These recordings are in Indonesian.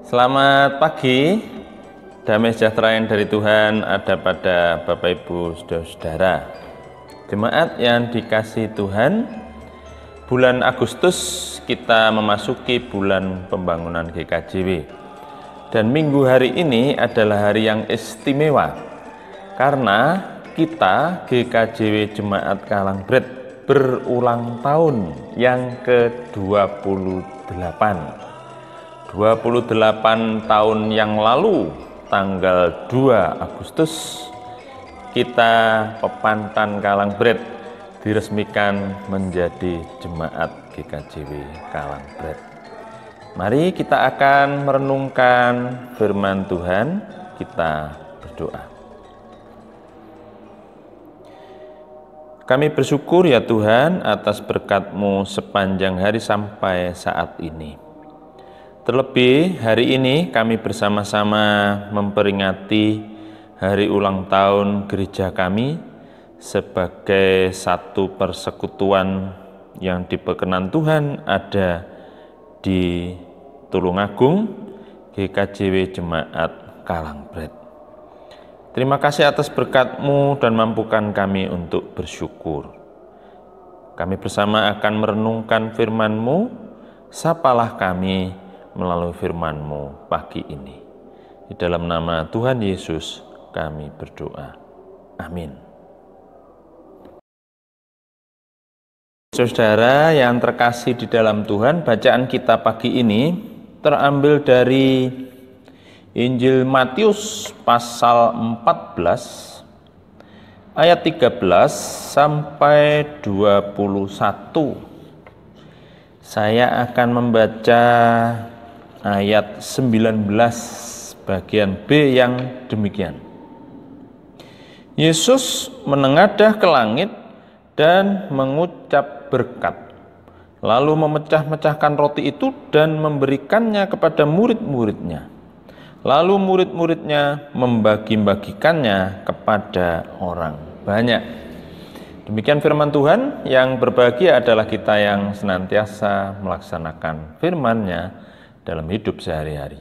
Selamat pagi, damai sejahtera yang dari Tuhan ada pada Bapak Ibu Saudara-saudara. Jemaat yang dikasihi Tuhan, bulan Agustus kita memasuki bulan pembangunan GKJW. Dan minggu hari ini adalah hari yang istimewa karena kita GKJW Jemaat Kalangbret berulang tahun yang ke-28. 28 tahun yang lalu, tanggal 2 Agustus, kita Pepantan Kalangbret diresmikan menjadi Jemaat GKJW Kalangbret. Mari kita akan merenungkan firman Tuhan, kita berdoa. Kami bersyukur ya Tuhan atas berkat-Mu sepanjang hari sampai saat ini. Terlebih hari ini kami bersama-sama memperingati hari ulang tahun gereja kami sebagai satu persekutuan yang diperkenan Tuhan ada di Tulungagung, GKJW Jemaat Kalangbret. Terima kasih atas berkat-Mu dan mampukan kami untuk bersyukur. Kami bersama akan merenungkan firman-Mu, sapalah kami melalui firman-Mu pagi ini. Di dalam nama Tuhan Yesus kami berdoa. Amin. Saudara yang terkasih di dalam Tuhan, bacaan kita pagi ini terambil dari Injil Matius pasal 14 ayat 13 sampai 21. Saya akan membaca ayat 19 bagian B yang demikian. Yesus menengadah ke langit dan mengucap berkat, lalu memecah-mecahkan roti itu dan memberikannya kepada murid-muridnya. Lalu murid-muridnya membagi-bagikannya kepada orang banyak. Demikian firman Tuhan. Yang berbahagia adalah kita yang senantiasa melaksanakan firman-Nya dalam hidup sehari-hari.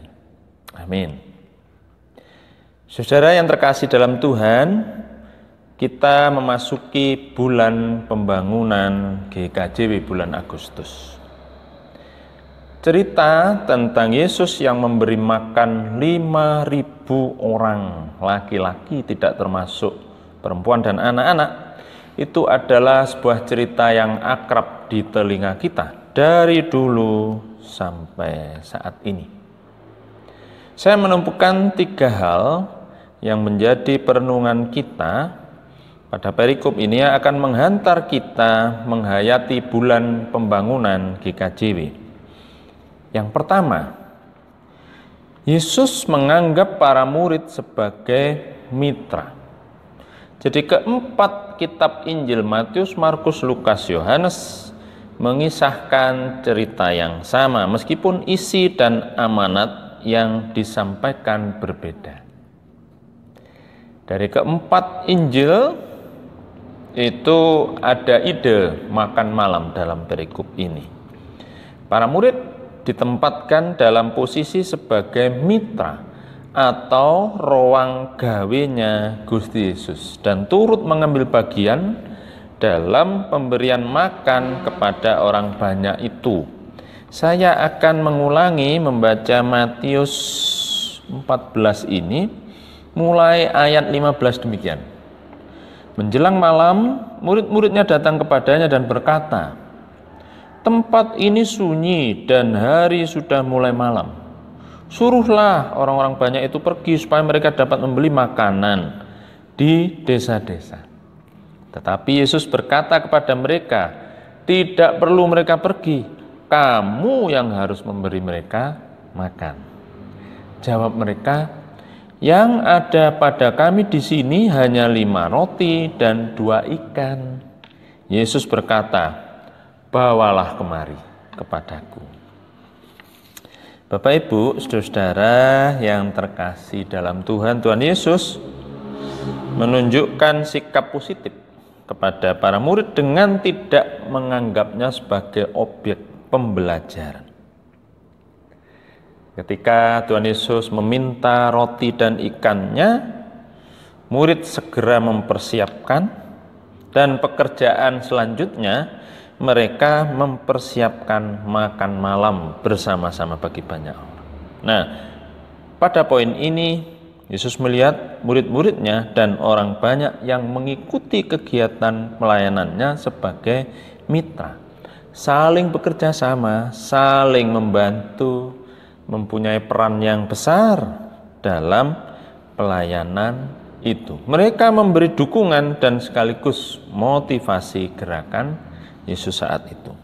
Amin. Saudara yang terkasih dalam Tuhan, kita memasuki bulan pembangunan GKJW bulan Agustus. Cerita tentang Yesus yang memberi makan 5.000 orang laki-laki, tidak termasuk perempuan dan anak-anak, itu adalah sebuah cerita yang akrab di telinga kita dari dulu sampai saat ini. Saya menemukan 3 hal yang menjadi perenungan kita pada perikop ini yang akan menghantar kita menghayati bulan pembangunan GKJW. Yang pertama, Yesus menganggap para murid sebagai mitra. Jadi keempat kitab Injil Matius, Markus, Lukas, Yohanes mengisahkan cerita yang sama meskipun isi dan amanat yang disampaikan berbeda. Dari keempat Injil itu ada ide makan malam dalam perikop ini. Para murid ditempatkan dalam posisi sebagai mitra atau ruang gawenya Gusti Yesus dan turut mengambil bagian dalam pemberian makan kepada orang banyak itu. Saya akan mengulangi membaca Matius 14 ini mulai ayat 15 demikian. Menjelang malam, murid-muridnya datang kepadanya dan berkata, "Tempat ini sunyi dan hari sudah mulai malam. Suruhlah orang-orang banyak itu pergi supaya mereka dapat membeli makanan di desa-desa." Tetapi Yesus berkata kepada mereka, "Tidak perlu mereka pergi, kamu yang harus memberi mereka makan." Jawab mereka, "Yang ada pada kami di sini hanya 5 roti dan 2 ikan." Yesus berkata, "Bawalah kemari kepadaku." Bapak Ibu, saudara-saudara yang terkasih dalam Tuhan, Tuhan Yesus menunjukkan sikap positif kepada para murid dengan tidak menganggapnya sebagai objek pembelajaran. Ketika Tuhan Yesus meminta roti dan ikannya, murid segera mempersiapkan, dan pekerjaan selanjutnya mereka mempersiapkan makan malam bersama-sama bagi banyak orang. Nah, pada poin ini Yesus melihat murid-muridnya dan orang banyak yang mengikuti kegiatan pelayanannya sebagai mitra, saling bekerja sama, saling membantu, mempunyai peran yang besar dalam pelayanan itu. Mereka memberi dukungan dan sekaligus motivasi gerakan Yesus saat itu.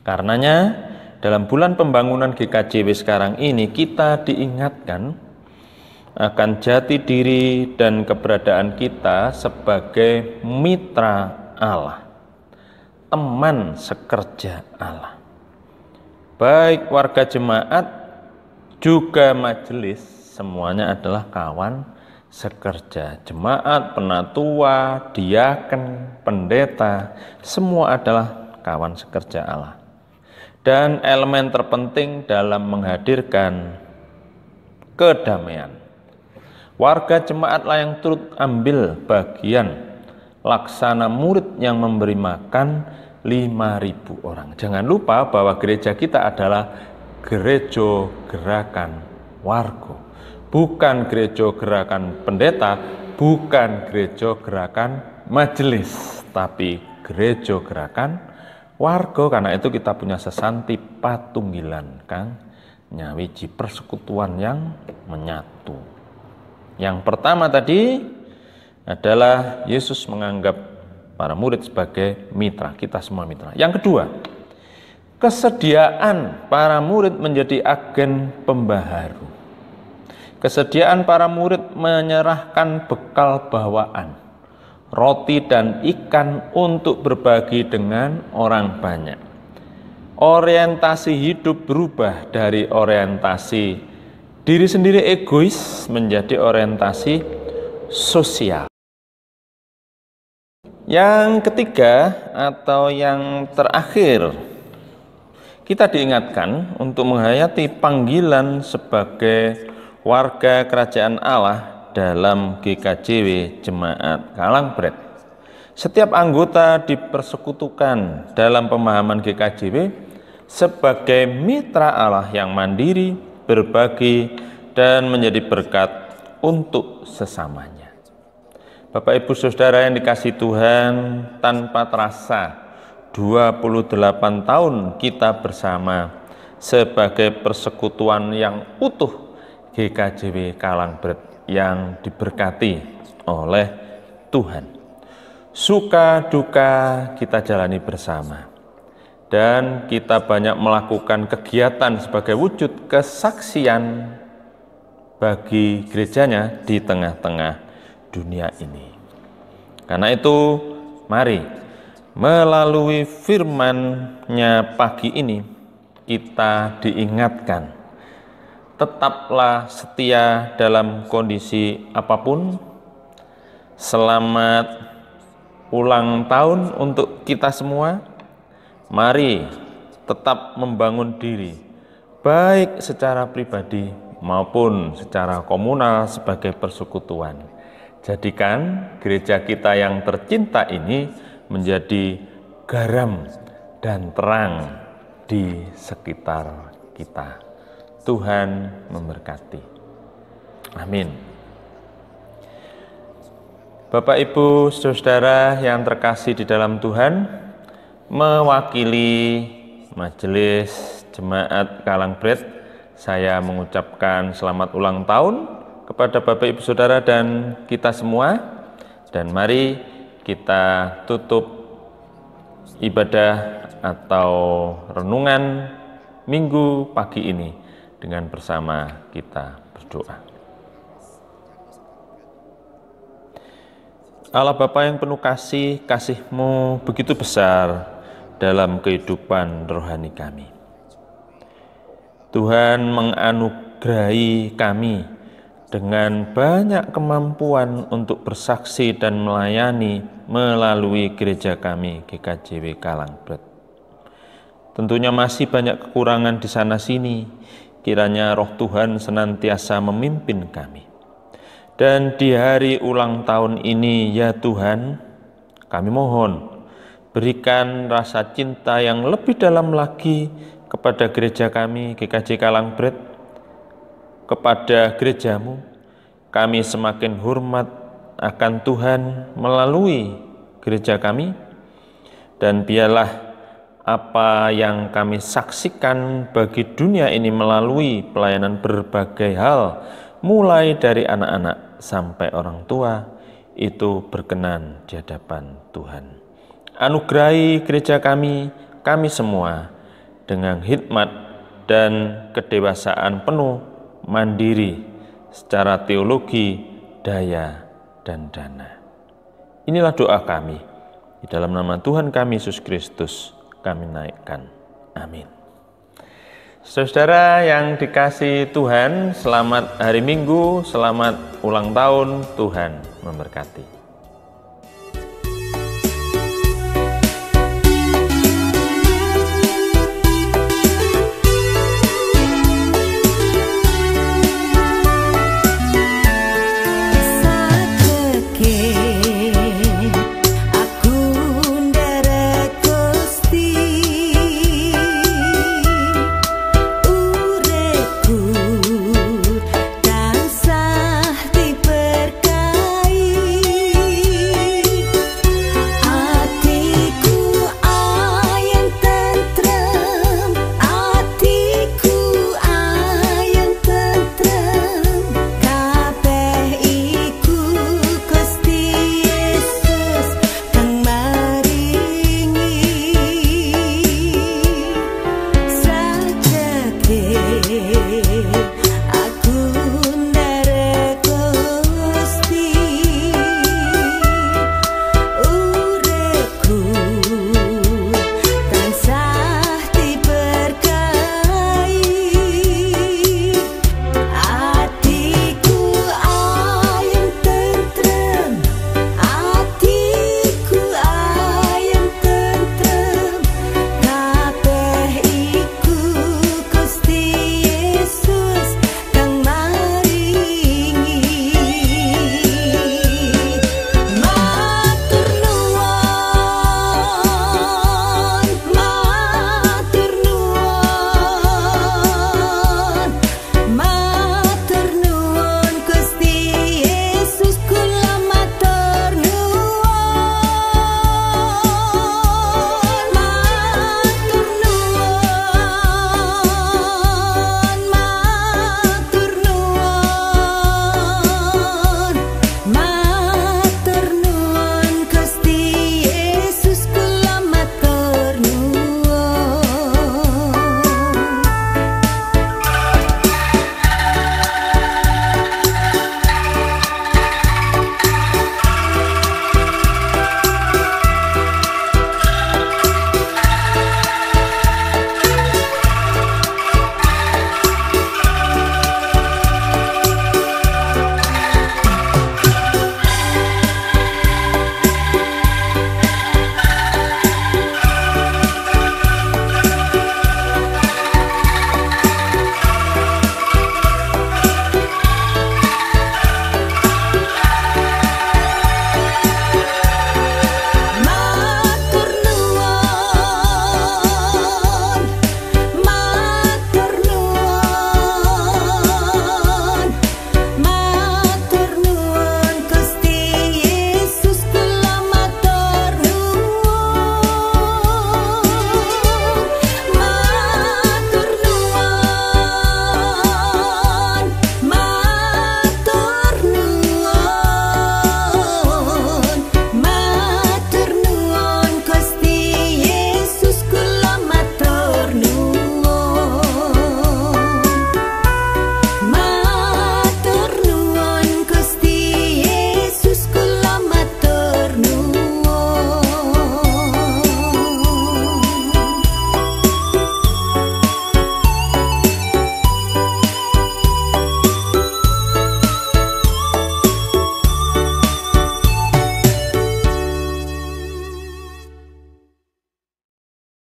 Karenanya dalam bulan pembangunan GKJW sekarang ini kita diingatkan akan jati diri dan keberadaan kita sebagai mitra Allah, teman sekerja Allah. Baik warga jemaat juga majelis, semuanya adalah kawan sekerja. Jemaat, penatua, diaken, pendeta, semua adalah kawan sekerja Allah. Dan elemen terpenting dalam menghadirkan kedamaian. Warga jemaatlah yang turut ambil bagian laksana murid yang memberi makan 5.000 orang. Jangan lupa bahwa gereja kita adalah gereja gerakan warga, bukan gereja gerakan pendeta, bukan gereja gerakan majelis, tapi gereja gerakan warga. Karena itu kita punya sesanti patunggilan kang nyawiji persekutuan yang menyatu. Yang pertama tadi adalah Yesus menganggap para murid sebagai mitra, kita semua mitra. Yang kedua, kesediaan para murid menjadi agen pembaharu. Kesediaan para murid menyerahkan bekal bawaan, roti dan ikan untuk berbagi dengan orang banyak. Orientasi hidup berubah dari orientasi diri sendiri egois menjadi orientasi sosial. Yang ketiga atau yang terakhir, kita diingatkan untuk menghayati panggilan sebagai warga kerajaan Allah dalam GKJW Jemaat Kalangbret. Setiap anggota dipersekutukan dalam pemahaman GKJW sebagai mitra Allah yang mandiri, berbagi, dan menjadi berkat untuk sesamanya. Bapak Ibu Saudara yang dikasihi Tuhan, tanpa terasa 28 tahun kita bersama sebagai persekutuan yang utuh GKJW Kalangbret yang diberkati oleh Tuhan. Suka duka kita jalani bersama, dan kita banyak melakukan kegiatan sebagai wujud kesaksian bagi gerejanya di tengah-tengah dunia ini. Karena itu mari melalui firman-Nya pagi ini kita diingatkan, tetaplah setia dalam kondisi apapun. Selamat ulang tahun untuk kita semua. Mari tetap membangun diri, baik secara pribadi maupun secara komunal sebagai persekutuan. Jadikan gereja kita yang tercinta ini menjadi garam dan terang di sekitar kita. Tuhan memberkati. Amin. Bapak Ibu Saudara yang terkasih di dalam Tuhan, mewakili Majelis Jemaat Kalangbret, saya mengucapkan selamat ulang tahun kepada Bapak Ibu Saudara dan kita semua. Dan mari kita tutup ibadah atau renungan minggu pagi ini dengan bersama kita berdoa. Allah Bapa yang penuh kasih, kasih-Mu begitu besar dalam kehidupan rohani kami. Tuhan menganugerahi kami dengan banyak kemampuan untuk bersaksi dan melayani melalui gereja kami GKJW Kalangbret. Tentunya masih banyak kekurangan di sana sini Kiranya roh Tuhan senantiasa memimpin kami. Dan di hari ulang tahun ini ya Tuhan, kami mohon berikan rasa cinta yang lebih dalam lagi kepada gereja kami, GKJ Kalangbret, kepada gerejamu. Kami semakin hormat akan Tuhan melalui gereja kami, dan biarlah apa yang kami saksikan bagi dunia ini melalui pelayanan berbagai hal, mulai dari anak-anak sampai orang tua, itu berkenan di hadapan Tuhan. Anugerahi gereja kami semua dengan hikmat dan kedewasaan penuh, mandiri secara teologi, daya, dan dana. Inilah doa kami. Di dalam nama Tuhan kami Yesus Kristus kami naikkan. Amin. Saudara yang dikasihi Tuhan, selamat hari Minggu, selamat ulang tahun, Tuhan memberkati.